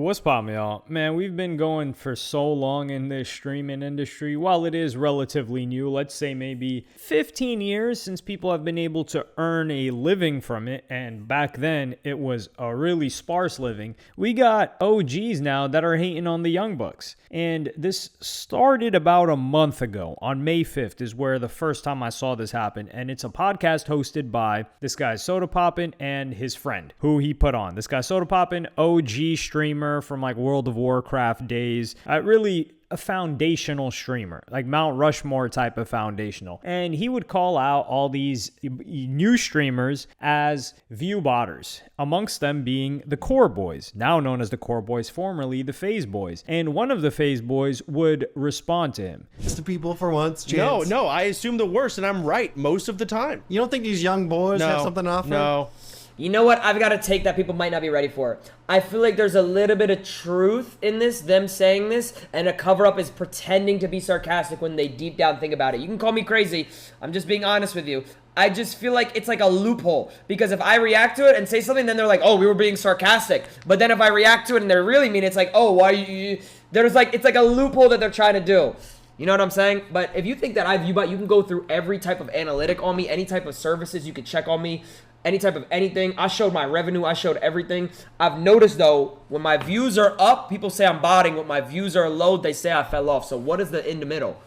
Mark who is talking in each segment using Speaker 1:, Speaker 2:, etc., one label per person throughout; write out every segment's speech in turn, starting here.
Speaker 1: What's poppin', y'all? Man, we've been going for so long in this streaming industry. While it is relatively new, let's say maybe 15 years since people have been able to earn a living from it, and back then it was a really sparse living, we got OGs now that are hating on the young bucks. And this started about a month ago. On May 5th is where the first time I saw this happen, and it's a podcast hosted by this guy Soda Poppin' and his friend, who he put on. This guy Soda Poppin', OG streamer from like World of Warcraft days, really a foundational streamer, like Mount Rushmore type of foundational. And he would call out all these new streamers as view botters, amongst them being the Core Boys, now known as the Core Boys, formerly the FaZe Boys. And one of the FaZe Boys would respond to him.
Speaker 2: It's the people for once, Chance.
Speaker 3: No, I assume the worst, and I'm right most of the time.
Speaker 2: You don't think these young boys have something to offer?
Speaker 3: No.
Speaker 4: You know what? I've got to take that people might not be ready for. I feel like there's a little bit of truth in this, them saying this, and a cover-up is pretending to be sarcastic when they deep down think about it. You can call me crazy. I'm just being honest with you. I just feel like it's like a loophole, because if I react to it and say something, then they're like, oh, we were being sarcastic. But then if I react to it and they really mean it, it's like, oh, why you... There's like, it's like a loophole that they're trying to do. You know what I'm saying? But if you think that I view bot, you can go through every type of analytic on me, any type of services you can check on me, any type of anything. I showed my revenue. I showed everything. I've noticed, though, when my views are up, people say I'm botting. When my views are low, they say I fell off. So what is the in the middle?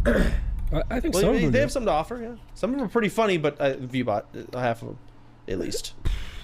Speaker 3: I think some of them have something to offer, yeah. Some of them are pretty funny, but Viewbot, half of them, at least.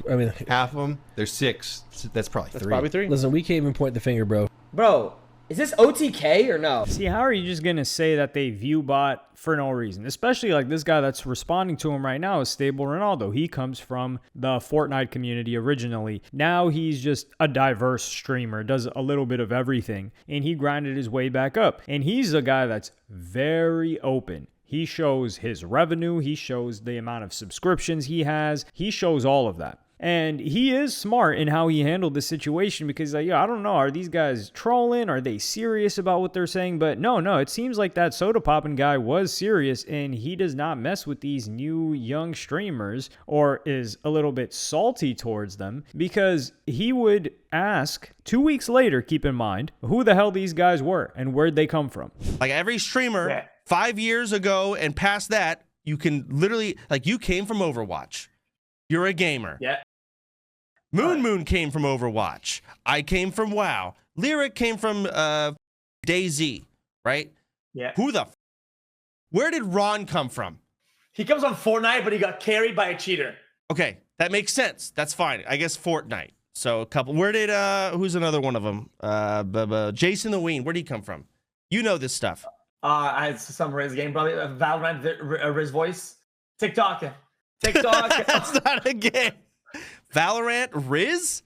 Speaker 5: I mean,
Speaker 2: half of them. There's 6. That's probably 3.
Speaker 3: That's probably 3.
Speaker 5: Listen, we can't even point the finger, bro.
Speaker 4: Bro, is this OTK or no?
Speaker 1: See, how are you just going to say that they view bot for no reason? Especially like this guy that's responding to him right now is Stable Ronaldo. He comes from the Fortnite community originally. Now he's just a diverse streamer, does a little bit of everything, and he grinded his way back up. And he's a guy that's very open. He shows his revenue. He shows the amount of subscriptions he has. He shows all of that. And he is smart in how he handled the situation, because like, I don't know, are these guys trolling? Are they serious about what they're saying? But no, it seems like that Soda Poppin' guy was serious, and he does not mess with these new young streamers, or is a little bit salty towards them, because he would ask 2 weeks later, keep in mind, who the hell these guys were and where'd they come from.
Speaker 3: Like every streamer 5 years ago and past that, you can literally, like, you came from Overwatch. You're a gamer.
Speaker 6: Yeah.
Speaker 3: Moon came from Overwatch. I came from WoW. Lyric came from DayZ, right?
Speaker 6: Yeah.
Speaker 3: Where did Ron come from?
Speaker 6: He comes from Fortnite, but he got carried by a cheater.
Speaker 3: Okay, that makes sense. That's fine. I guess Fortnite. So a couple. Where did who's another one of them? Jason the Ween. Where did he come from? You know this stuff.
Speaker 6: I had some Riz game, probably Valorant, Riz voice, TikTok.
Speaker 3: That's not a game. Valorant, Riz?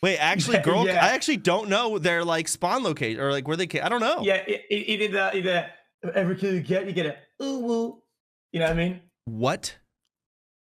Speaker 3: Wait, actually, girl, yeah. I actually don't know their like spawn location or like where they came. I don't know.
Speaker 6: Yeah, either every kill you get a ooh woo. You know what I mean?
Speaker 3: What?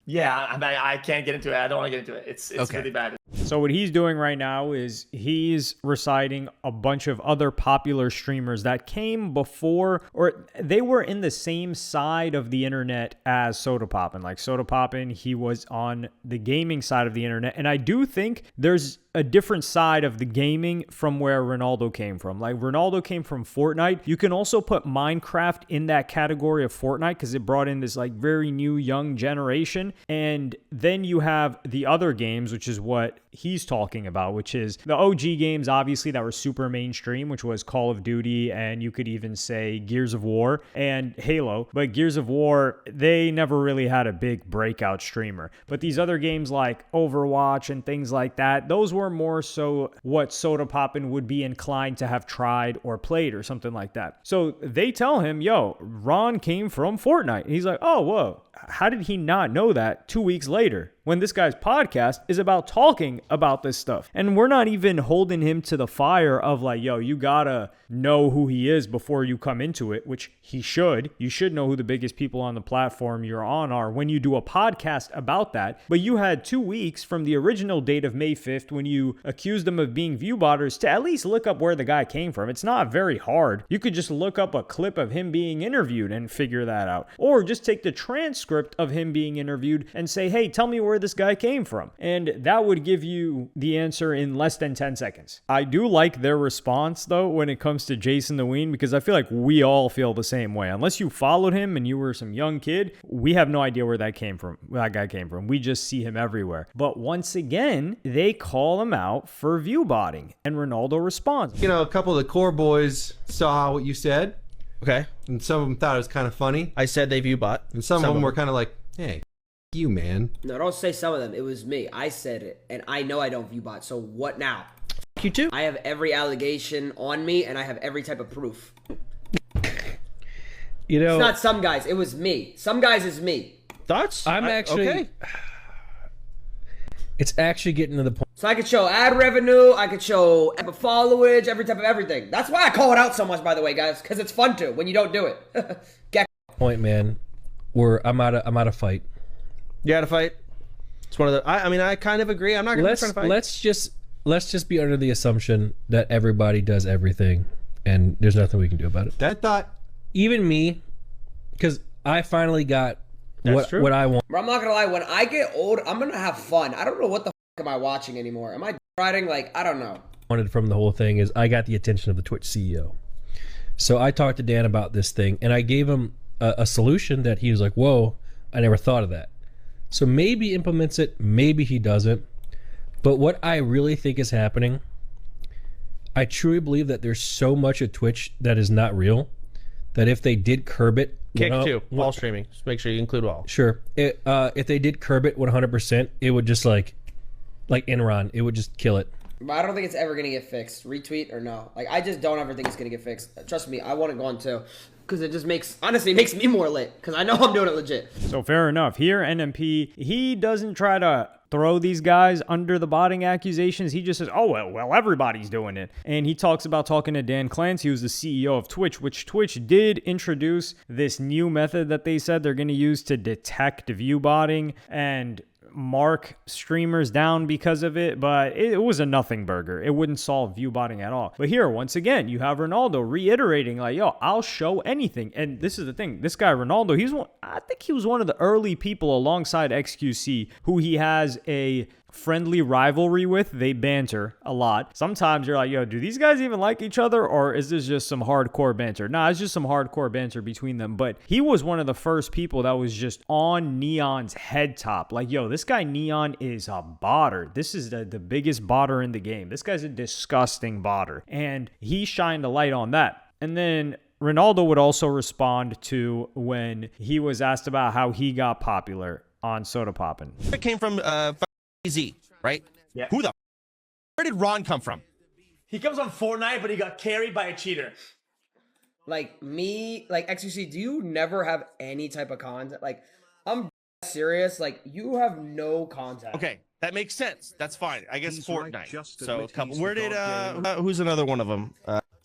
Speaker 6: Yeah, I can't get into it. I don't want to get into it. It's
Speaker 3: okay.
Speaker 6: Really bad.
Speaker 1: So what he's doing right now is he's reciting a bunch of other popular streamers that came before, or they were in the same side of the internet as Soda Poppin'. Like Soda Poppin', he was on the gaming side of the internet. And I do think there's a different side of the gaming from where Ronaldo came from. Like Ronaldo came from Fortnite. You can also put Minecraft in that category of Fortnite because it brought in this like very new young generation. And then you have the other games, which is what he's talking about, which is the OG games, obviously, that were super mainstream, which was Call of Duty, and you could even say Gears of War and Halo. But Gears of War, they never really had a big breakout streamer. But these other games like Overwatch and things like that, those were more so what Soda Poppin' would be inclined to have tried or played or something like that. So they tell him, yo, Ron came from Fortnite. And he's like, oh, whoa. How did he not know that 2 weeks later when this guy's podcast is about talking about this stuff? And we're not even holding him to the fire of like, yo, you gotta know who he is before you come into it, which he should. You should know who the biggest people on the platform you're on are when you do a podcast about that. But you had 2 weeks from the original date of May 5th when you accused him of being viewbotters to at least look up where the guy came from. It's not very hard. You could just look up a clip of him being interviewed and figure that out. Or just take the transcript transcript of him being interviewed and say, hey, tell me where this guy came from. And that would give you the answer in less than 10 seconds. I do like their response, though, when it comes to Jason the Ween, because I feel like we all feel the same way. Unless you followed him and you were some young kid, we have no idea where that guy came from. We just see him everywhere. But once again, they call him out for view botting, and Ronaldo responds.
Speaker 2: You know, a couple of the core boys saw what you said.
Speaker 3: Okay.
Speaker 2: And some of them thought it was kind of funny.
Speaker 3: I said they view bot.
Speaker 2: And some of them were kind of like, hey, you, man.
Speaker 4: No, don't say some of them. It was me. I said it. And I know I don't view bot. So what now?
Speaker 3: You too.
Speaker 4: I have every allegation on me, and I have every type of proof.
Speaker 5: You know,
Speaker 4: it's not some guys. It was me. Some guys is me.
Speaker 3: Thoughts?
Speaker 5: Okay. It's actually getting to the point.
Speaker 4: So I could show ad revenue, I could show followage, every type of everything. That's why I call it out so much, by the way, guys, because it's fun to when you don't do it.
Speaker 5: Point, man, where I'm out of fight.
Speaker 3: You got to fight. It's one of the. I mean, I kind of agree. I'm not going to try to fight.
Speaker 5: Let's just be under the assumption that everybody does everything, and there's nothing we can do about it.
Speaker 2: That thought.
Speaker 5: Even me, because I finally got what I want.
Speaker 4: Bro, I'm not gonna lie. When I get old, I'm gonna have fun. I don't know what the am I watching anymore. Am I riding? Like, I don't know.
Speaker 5: Wanted from the whole thing is I got the attention of the Twitch CEO. So I talked to Dan about this thing, and I gave him a solution that he was like, whoa, I never thought of that. So maybe he implements it, maybe he doesn't. But what I really think is happening, I truly believe that there's so much of Twitch that is not real, that if they did curb it...
Speaker 3: Kick too, while streaming. Just make sure you include all.
Speaker 5: Sure. If they did curb it 100%, it would just like Enron, it would just kill it.
Speaker 4: But I don't think it's ever gonna get fixed. Retweet or no? Like, I just don't ever think it's gonna get fixed. Trust me, I want it gone too, because it just makes me more lit. Because I know I'm doing it legit.
Speaker 1: So fair enough. Here, NMP, he doesn't try to throw these guys under the botting accusations. He just says, oh, well, everybody's doing it. And he talks about talking to Dan Clancy, who's the CEO of Twitch, which Twitch did introduce this new method that they said they're going to use to detect view botting and mark streamers down because of it, but it was a nothing burger. It wouldn't solve view botting at all. But here, once again, you have Ronaldo reiterating like, yo, I'll show anything. And this is the thing, this guy Ronaldo, I think he was one of the early people alongside XQC who he has a friendly rivalry with. They banter a lot. Sometimes you're like, yo, do these guys even like each other, or is this just some hardcore banter? Nah, it's just some hardcore banter between them. But he was one of the first people that was just on Neon's head top. Like, yo, this guy Neon is a botter. This is the biggest botter in the game. This guy's a disgusting botter. And he shined a light on that. And then Ronaldo would also respond to when he was asked about how he got popular on Soda Poppin'.
Speaker 3: It came from Z, right?
Speaker 6: Yeah.
Speaker 3: Where did Ron come from?
Speaker 6: He comes on Fortnite, but he got carried by a cheater.
Speaker 4: Like me, like XQC, do you never have any type of content? Like, I'm serious. Like, you have no content.
Speaker 3: Okay, that makes sense. That's fine. I guess Fortnite. So a couple. Where did who's another one of them?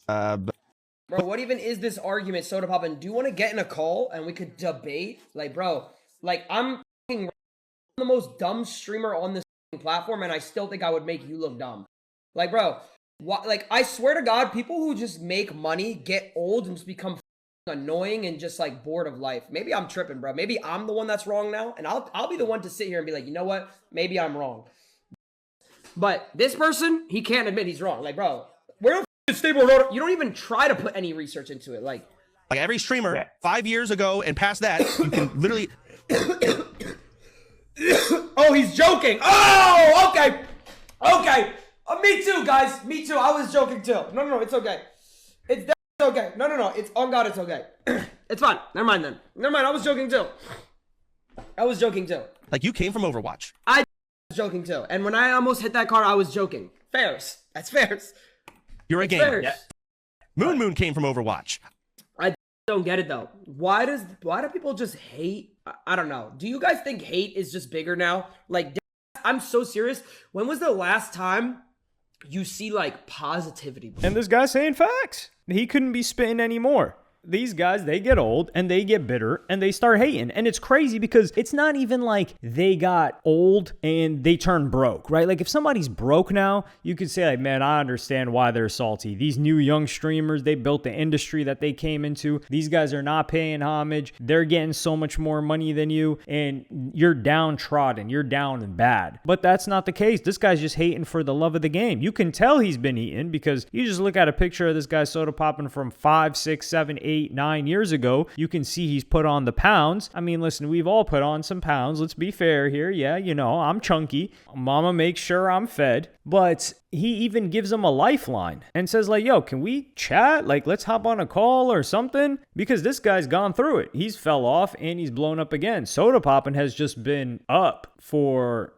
Speaker 4: Bro, what even is this argument, Soda Poppin'? Do you want to get in a call and we could debate? Like, bro, like I'm the most dumb streamer on this platform, and I still think I would make you look dumb. Like, bro, like, I swear to God, people who just make money get old and just become annoying and just like bored of life. Maybe I'm tripping, bro. Maybe I'm the one that's wrong now, and I'll be the one to sit here and be like, you know what? Maybe I'm wrong. But this person, he can't admit he's wrong. Like, bro, where the stable road? You don't even try to put any research into it. Like
Speaker 3: every streamer 5 years ago and past that, you can literally.
Speaker 4: Oh, he's joking. Oh, okay. Okay. Me too, guys. Me too. I was joking too. No, it's okay. It's okay. No. It's on God. It's okay. It's fine. Never mind then. Never mind. I was joking too.
Speaker 3: Like, you came from Overwatch.
Speaker 4: I was joking too. And when I almost hit that car, I was joking. Fairs. That's fairs.
Speaker 3: You're a gamer.
Speaker 4: Fairs.
Speaker 3: Yeah. Moon came from Overwatch.
Speaker 4: I don't get it though. Why do people just hate? I don't know. Do you guys think hate is just bigger now? Like, I'm so serious. When was the last time you see like positivity?
Speaker 1: And this guy's saying facts. He couldn't be spitting anymore. these guys, they get old and they get bitter and they start hating. And it's crazy because it's not even like they got old and they turn broke, right? Like if somebody's broke now, you could say like, man, I understand why they're salty. These new young streamers, they built the industry that they came into. These guys are not paying homage. They're getting so much more money than you and you're downtrodden. You're down and bad. But that's not the case. This guy's just hating for the love of the game. You can tell he's been eating because you just look at a picture of this guy soda popping from 5, 6, 7, 8, 9 years ago. You can see he's put on the pounds. I mean, listen, we've all put on some pounds. Let's be fair here. Yeah, you know, I'm chunky. Mama makes sure I'm fed. But he even gives him a lifeline and says like, yo, can we chat? Like, let's hop on a call or something. Because this guy's gone through it. He's fell off and he's blown up again. Soda popping has just been up for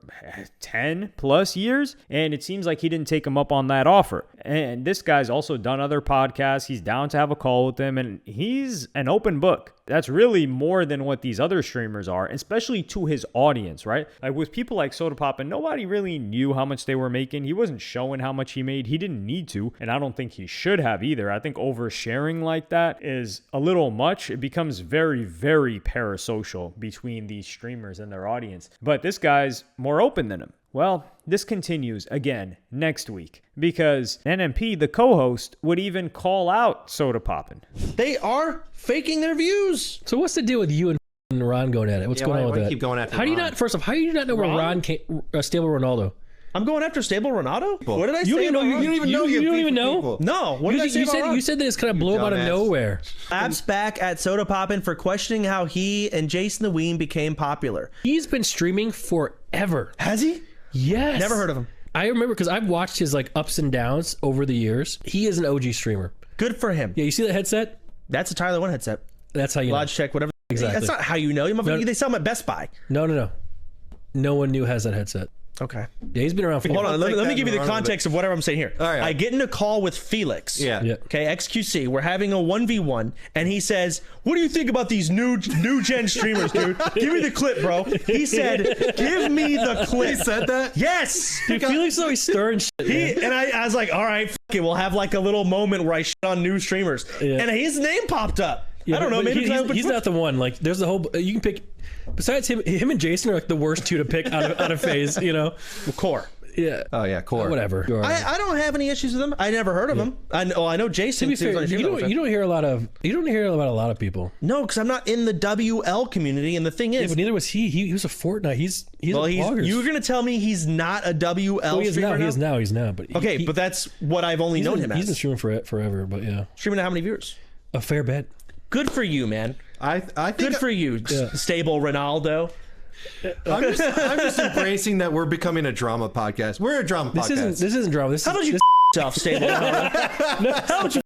Speaker 1: 10 plus years. And it seems like he didn't take him up on that offer. And this guy's also done other podcasts. He's down to have a call with them. And he's an open book. That's really more than what these other streamers are, especially to his audience, right? Like with people like Soda Poppin', nobody really knew how much they were making. He wasn't showing how much he made. He didn't need to, and I don't think he should have either. I think oversharing like that is a little much. It becomes very, very parasocial between these streamers and their audience. But this guy's more open than him. Well, this continues again next week because NMP, the co-host, would even call out Soda Poppin'.
Speaker 3: They are faking their views.
Speaker 5: So what's the deal with you and Ron going at it? What's going on with
Speaker 2: why
Speaker 5: that?
Speaker 2: keep going after
Speaker 5: how do you
Speaker 2: Ron?
Speaker 5: not? First off, how do you not know where Ron came? Stable Ronaldo.
Speaker 3: I'm going after Stable Ronaldo? What did I
Speaker 5: You
Speaker 3: say?
Speaker 5: don't
Speaker 3: about
Speaker 5: even
Speaker 3: Ron?
Speaker 5: know. You don't even know.
Speaker 2: people.
Speaker 3: No. What did I say
Speaker 5: You
Speaker 3: about
Speaker 5: said
Speaker 3: Ron?
Speaker 5: you said this kind of blew up out of
Speaker 2: dumbass.
Speaker 5: nowhere.
Speaker 7: Abs back at Soda Poppin' for questioning how he and Jason the Ween became popular.
Speaker 5: He's been streaming forever.
Speaker 3: Has he?
Speaker 5: Yes.
Speaker 3: Never heard of him.
Speaker 5: I remember because I've watched his like ups and downs over the years. He is an OG streamer.
Speaker 7: Good for him.
Speaker 5: Yeah, you see that headset?
Speaker 7: That's a Tyler One headset.
Speaker 5: That's how you know.
Speaker 7: Logitech, whatever.
Speaker 5: Exactly.
Speaker 7: That's not how you know. They sell them at Best Buy.
Speaker 5: No. No one new has that headset.
Speaker 7: Okay.
Speaker 5: Yeah, he's been around for
Speaker 3: Hold on. Let me
Speaker 2: that
Speaker 3: give you
Speaker 2: and
Speaker 3: the
Speaker 2: run with
Speaker 3: context of whatever I'm saying here.
Speaker 2: All right.
Speaker 3: I get in a call with Felix.
Speaker 2: Yeah.
Speaker 5: Yeah.
Speaker 3: Okay, XQC. We're having a 1v1, and he says, "What do you think about these new gen streamers, dude? Give me the clip, bro." He said, "Give me the clip."
Speaker 2: He said that?
Speaker 3: Yes.
Speaker 5: Dude, Felix always stirring shit. man.
Speaker 3: I was like, "All right, fuck it. We'll have like a little moment where I shit on new streamers,"
Speaker 5: Yeah.
Speaker 3: and his name popped up.
Speaker 5: Yeah,
Speaker 3: I don't know.
Speaker 5: but
Speaker 3: Maybe
Speaker 5: he's not the one. Like, there's the whole. You can pick. Besides him and Jason are like the worst two to pick out of phase. You know.
Speaker 3: Core.
Speaker 5: Yeah.
Speaker 2: Oh, yeah, core.
Speaker 5: Whatever.
Speaker 3: I don't have any issues with him. I never heard of him. I know Jason.
Speaker 5: To be fair, you don't hear a lot of. You don't hear about a lot of people.
Speaker 3: No, because I'm not in the WL community, and the thing
Speaker 5: Yeah,
Speaker 3: is,
Speaker 5: but neither was he. He was a Fortnite. He's a vlogger.
Speaker 3: you were gonna tell me he's not a WL
Speaker 5: Oh, he is
Speaker 3: streamer
Speaker 5: now. He's now. But
Speaker 3: Okay, but that's what I've only known him
Speaker 5: He's been
Speaker 3: as.
Speaker 5: streaming forever. But yeah,
Speaker 3: Streaming to how many viewers?
Speaker 5: a fair bet.
Speaker 3: Good for you, man.
Speaker 2: I think
Speaker 3: Good for you, Stable Ronaldo.
Speaker 2: I'm just embracing that we're becoming a drama podcast. We're a drama podcast.
Speaker 5: This isn't drama.
Speaker 3: How about you yourself, Stable Ronaldo?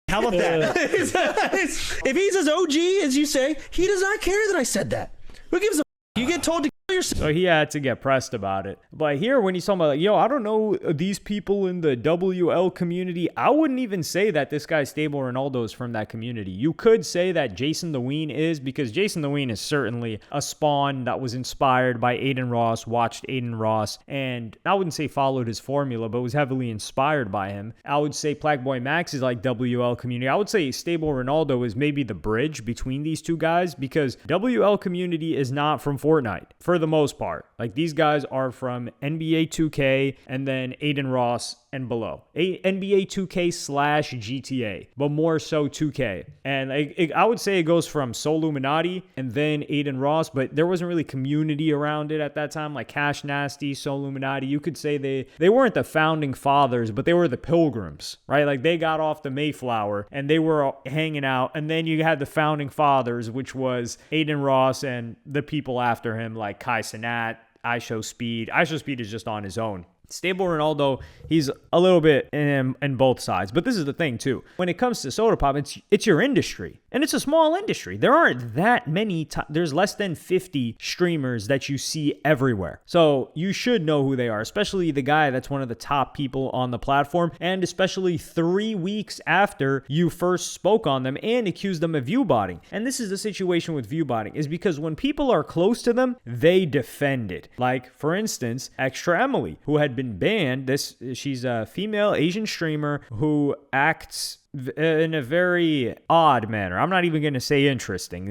Speaker 3: How about that? If he's as OG as you say, he does not care that I said that. Who gives a You get told to kill yourself.
Speaker 1: So he had to get pressed about it. But here, when he's talking about, like, yo, I don't know these people in the WL community, I wouldn't even say that this guy Stable Ronaldo is from that community. You could say that Jason the Ween is, because Jason the Ween is certainly a spawn that was inspired by Aiden Ross, watched Aiden Ross, and I wouldn't say followed his formula, but was heavily inspired by him. I would say Plagueboy Max is like WL community. I would say Stable Ronaldo is maybe the bridge between these two guys, because WL community is not from Fortnite for the most part. Like, these guys are from NBA 2K and then Aiden Ross and below. NBA 2K / GTA, but more so 2K. And I would say it goes from Soluminati and then Aiden Ross, but there wasn't really community around it at that time, like Cash Nasty, Soluminati. You could say they weren't the founding fathers, but they were the pilgrims, right? Like, they got off the Mayflower and they were hanging out, and then you had the founding fathers, which was Aiden Ross and the people after him, like Kai Cenat, IShowSpeed. IShowSpeed is just on his own. Stable Ronaldo, he's a little bit in both sides. But this is the thing, too. When it comes to soda pop, it's your industry. And it's a small industry. There aren't that many. There's less than 50 streamers that you see everywhere. So you should know who they are, especially the guy that's one of the top people on the platform. And especially 3 weeks after you first spoke on them and accused them of viewbotting. And this is the situation with viewbotting, is because when people are close to them, they defend it. Like, for instance, Extra Emily, who had been been banned. She's a female Asian streamer who acts in a very odd manner. I'm not even going to say interesting.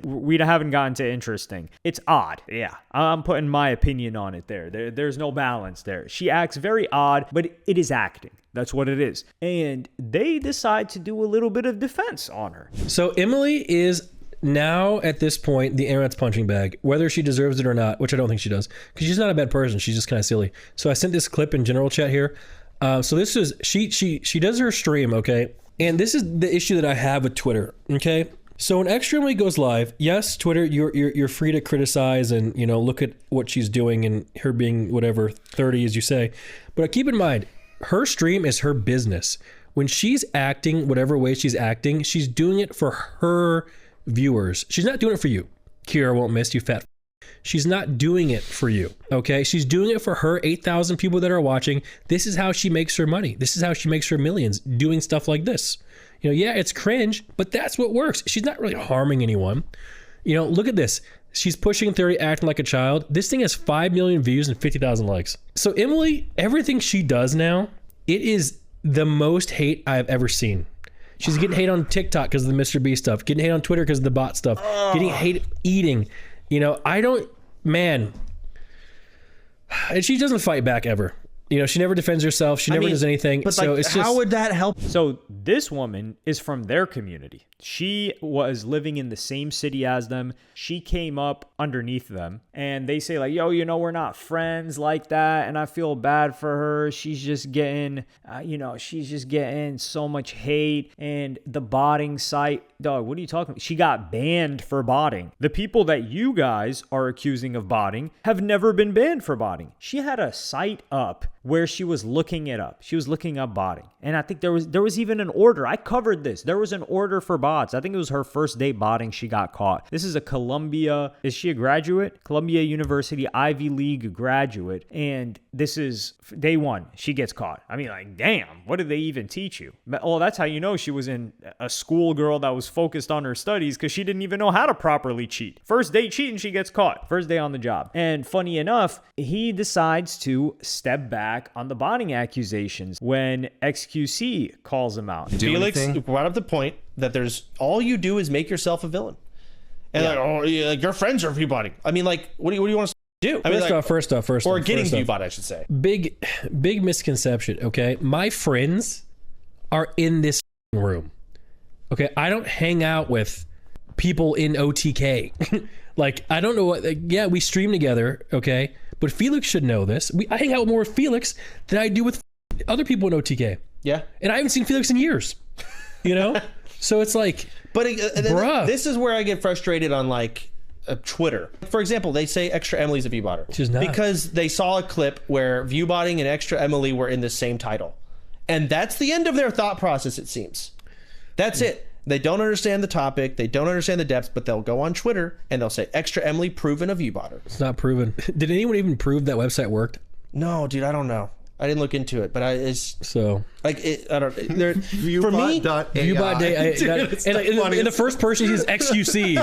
Speaker 1: We haven't gotten to interesting. It's odd. Yeah. I'm putting my opinion on it there. There's no balance there. She acts very odd, but it is acting. That's what it is. And they decide to do a little bit of defense on her.
Speaker 5: So Emily is now at this point the internet's punching bag, whether she deserves it or not, which I don't think she does, because she's not a bad person. She's just kind of silly. So I sent this clip in general chat here. So this is she does her stream, okay? And this is the issue that I have with Twitter, okay? So when Extra Emily goes live, yes, Twitter, you're free to criticize and look at what she's doing and her being whatever 30 as you say, but keep in mind her stream is her business. When she's acting whatever way she's acting, she's doing it for her viewers. She's not doing it for you. Kira won't miss you, fat. She's not doing it for you, okay? She's doing it for her 8,000 people that are watching. This is how she makes her money. This is how she makes her millions, doing stuff like this. Yeah, it's cringe, but that's what works. She's not really harming anyone. Look at this. She's pushing 30, acting like a child. This thing has 5 million views and 50,000 likes. So Emily, everything she does now, it is the most hate I've ever seen. She's getting hate on TikTok because of the Mr. Beast stuff, getting hate on Twitter because of the bot stuff, getting hate eating. And she doesn't fight back ever. She never defends herself. She never does anything.
Speaker 7: But
Speaker 5: so it's just,
Speaker 7: how would that help?
Speaker 1: So this woman is from their community. She was living in the same city as them. She came up underneath them, and they say like, yo, we're not friends like that. And I feel bad for her. She's just getting, she's just getting so much hate. And the botting site, dog, what are you talking about? She got banned for botting. The people that you guys are accusing of botting have never been banned for botting. She had a site up where she was looking it up. She was looking up botting. And I think there was even an order. I covered this. There was an order for bots. I think it was her first day botting. She got caught. This is a Columbia. Is she a graduate? Columbia University Ivy League graduate. And this is day one. She gets caught. I mean, like, damn, what did they even teach you? Oh, that's how you know she was in a schoolgirl that was focused on her studies, because she didn't even know how to properly cheat. First day cheating, she gets caught. First day on the job. And funny enough, he decides to step back on the botting accusations when XQC calls him out.
Speaker 3: Felix brought up the point that there's all you do is make yourself a villain, and your friends are viewbotting. I mean, like, what do you want to do? I mean,
Speaker 5: first off,
Speaker 3: or getting viewbot, I should say.
Speaker 5: Big misconception. Okay, my friends are in this room. Okay, I don't hang out with people in OTK. Like, I don't know what. Yeah, we stream together. Okay. But Felix should know this. I hang out more with Felix than I do with other people in OTK.
Speaker 3: Yeah.
Speaker 5: And I haven't seen Felix in years. So it's like,
Speaker 3: but
Speaker 5: bruh.
Speaker 3: This is where I get frustrated on like Twitter. For example, they say Extra Emily's a viewbotter.
Speaker 5: She's not.
Speaker 3: Because they saw a clip where viewbotting and Extra Emily were in the same title. And that's the end of their thought process, it seems. That's it. They don't understand the topic. They don't understand the depths, but they'll go on Twitter and they'll say, Extra Emily proven a viewbotter.
Speaker 5: It's not proven. Did anyone even prove that website worked?
Speaker 3: No, dude, I don't know. I didn't look into it, but it's
Speaker 5: so
Speaker 3: like I don't. For me,
Speaker 5: Viewbot Day, and the first person is XQC.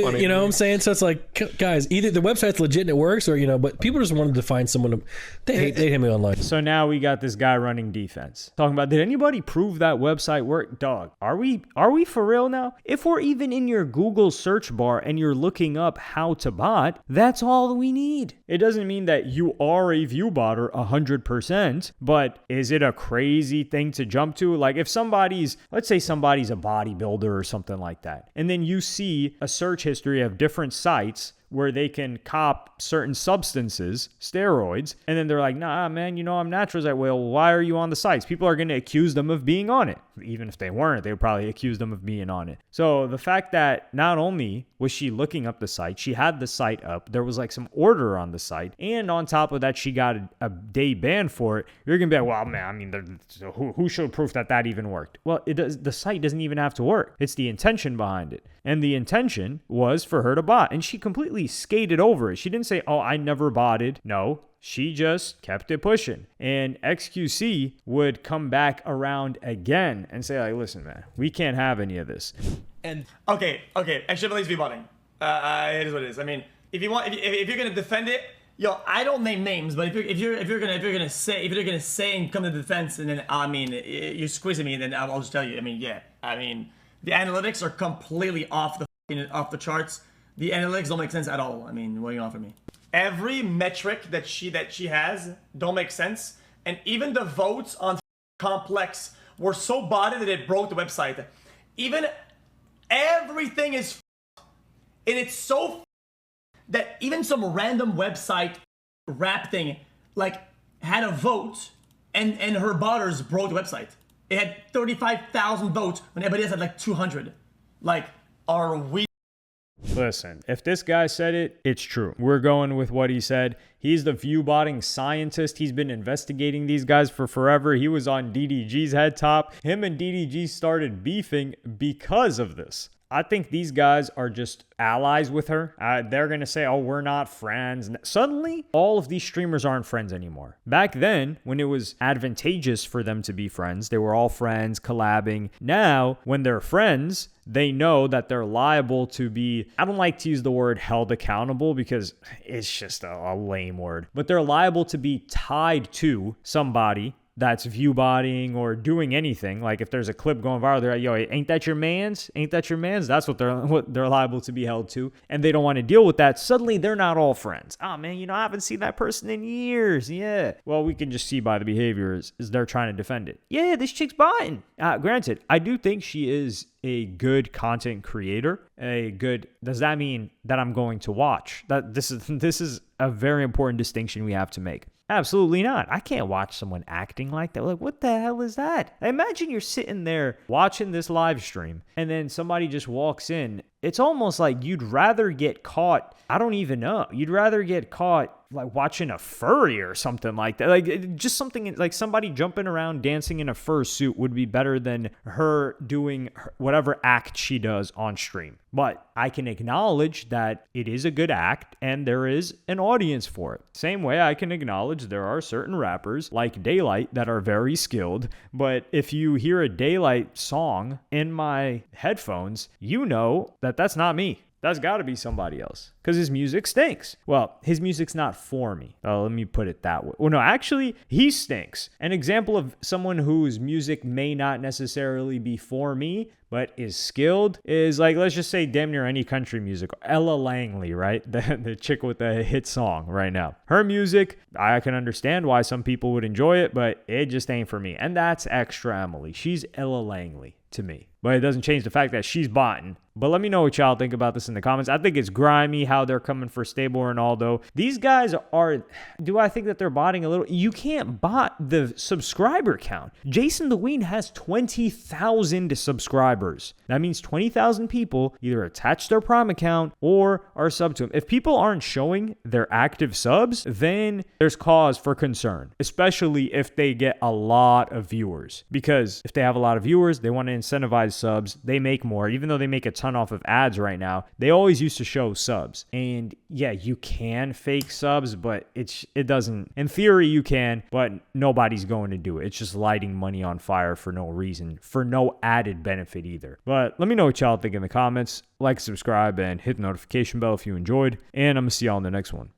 Speaker 5: What I'm saying. So it's like, guys, either the website's legit and it works, or but people just wanted to find someone. They hate me online.
Speaker 1: So now we got this guy running defense, talking about, did anybody prove that website worked? Dog, are we for real now? If we're even in your Google search bar and you're looking up how to bot, that's all we need. It doesn't mean that you are a viewbotter 100%, but is it a crazy thing to jump to? Like, if let's say somebody's a bodybuilder or something like that, and then you see a search history of different sites where they can cop certain substances, steroids, and then they're like, nah, man, I'm natural. It's like, well, why are you on the sites? People are going to accuse them of being on it. Even if they weren't, they would probably accuse them of being on it. So the fact that not only was she looking up the site, she had the site up, there was like some order on the site, and on top of that, she got a day ban for it. You're going to be like, well, man, I mean, who showed proof that even worked? Well, the site doesn't even have to work. It's the intention behind it. And the intention was for her to bot, and she completely skated over it. She didn't say, oh, I never botted. No, she just kept it pushing. And XQC would come back around again and say, like, listen, man, we can't have any of this.
Speaker 6: And okay, Extra Emily's viewbotting. It is what it is. I mean, if you're gonna defend it, Yo, I don't name names, but if you're gonna say and come to the defense, and then I mean you're squeezing me, and then I'll just tell you. I mean, yeah, I mean the analytics are completely off the charts. The analytics don't make sense at all. I mean, what do you offer me? Every metric that she has don't make sense, and even the votes on Complex were so botted that it broke the website. Even everything is and it's so that even some random website rap thing like had a vote and her botters broke the website. It had 35,000 votes when everybody else had like 200. Like, are we?
Speaker 1: Listen, if this guy said it, it's true. We're going with what he said. He's the view-botting scientist. He's been investigating these guys for forever. He was on DDG's head top. Him and DDG started beefing because of this. I think these guys are just allies with her. They're going to say, oh, we're not friends. Suddenly, all of these streamers aren't friends anymore. Back then, when it was advantageous for them to be friends, they were all friends, collabing. Now, when they're friends, they know that they're liable to be, I don't like to use the word held accountable because it's just a lame word, but they're liable to be tied to somebody that's view botting or doing anything. Like if there's a clip going viral, they're like, yo, ain't that your man's? Ain't that your man's? That's what they're liable to be held to. And they don't want to deal with that. Suddenly they're not all friends. Oh man, I haven't seen that person in years. Yeah. Well, we can just see by the behavior is they're trying to defend it. Yeah, this chick's botting. Granted, I do think she is a good content creator. Does that mean that I'm going to watch? This is a very important distinction we have to make. Absolutely not. I can't watch someone acting like that. Like, what the hell is that? Imagine you're sitting there watching this live stream and then somebody just walks in. It's almost like you'd rather get caught. I don't even know. You'd rather get caught like watching a furry or something like that. Like just something like somebody jumping around dancing in a fursuit would be better than her doing whatever act she does on stream. But I can acknowledge that it is a good act and there is an audience for it. Same way I can acknowledge there are certain rappers like Daylight that are very skilled. But if you hear a Daylight song in my headphones, you know that that's not me. That's got to be somebody else because his music stinks. Well, his music's not for me. Let me put it that way. Well, no, actually, he stinks. An example of someone whose music may not necessarily be for me, but is skilled is like, let's just say damn near any country music. Ella Langley, right? The chick with the hit song right now. Her music, I can understand why some people would enjoy it, but it just ain't for me. And that's Extra Emily. She's Ella Langley to me. But it doesn't change the fact that she's botting. But let me know what y'all think about this in the comments. I think it's grimy how they're coming for Stable Ronaldo. These guys are, do I think that they're botting a little? You can't bot the subscriber count. Jason the Ween has 20,000 subscribers. That means 20,000 people either attach their Prime account or are sub to him. If people aren't showing their active subs, then there's cause for concern, especially if they get a lot of viewers. Because if they have a lot of viewers, they want to incentivize subs. They make more, even though they make a ton off of ads right now. They always used to show subs. And yeah, you can fake subs, but it doesn't, in theory you can, but nobody's going to do it. It's just lighting money on fire for no reason, for no added benefit either. But let me know what y'all think in the comments. Like, subscribe, and hit the notification bell if you enjoyed. And I'm gonna see y'all in the next one.